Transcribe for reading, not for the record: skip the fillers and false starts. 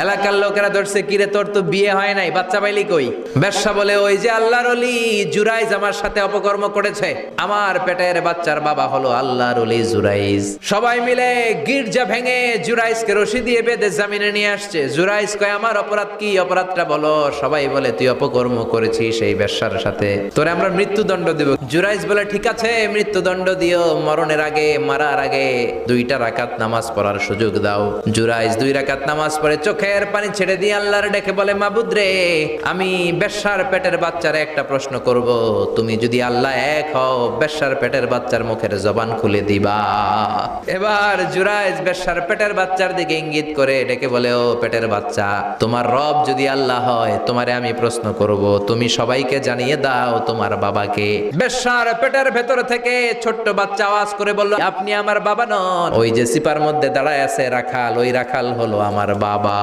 এলাকার লোকেরা ধরছে, কিরে তোর তো বিয়ে হয় নাই, বাচ্চা পাইলি কই? বেশ্যা বলে, ওই যে আল্লাহর ওলি জুরাইজ আমার সাথে অপকর্ম করেছে, আমার পেটের বাচ্চার বাবা হলো আল্লাহর ওলি জুরাইজ। সবাই মিলে গির্জা ভেঙে জুরাইজকে রশি দিয়ে বেঁধে জামিনে নিয়ে আসছে। জুরাইজ কয়, আমার অপরাধ কি? অপরাধটা বলো। সবাই বলে, তুই অপকর্ম করেছিস এই বেশ্যার সাথে, তোরে আমরা মৃত্যুদণ্ড দেব। জুরাইজ বলে, ঠিক আছে মৃত্যুদণ্ড দিও, মরণের আগে, মারার আগে 2 রাকাত নামাজ পড়ার সুযোগ দাও। জুরাইজ 2 রাকাত নামাজ পড়ে চোখের পানি ছেড়ে দিয়ে আল্লাহর ডেকে বলে, মাবুদ রে, আমি বেশ্যার পেটের বাচ্চার একটা প্রশ্ন করব, তুমি যদি আল্লাহ এক হও, বেশ্যার পেটের বাচ্চার মুখের জবান খুলে দিবা। এবার জুরাইজ বেশ্যার পেটের বাচ্চার দিকে ইঙ্গিত করে ডেকে বলে, ও পেটের বাচ্চা, তোমার রব যদি আল্লাহ হয়, তোমারে আমি প্রশ্ন করব, তুমি সবাইকে জানিয়ে দাও তোমার বাবাকে। বেশ্যার পেটের ভেতর থেকে ছোট্ট বাচ্চা আওয়াজ করে বলল, আপনি আমার বাবা নন, ওই যে সিপার মধ্যে দাঁড়ায় আছে রাখাল, ওই রাখাল হলো আমার বাবা।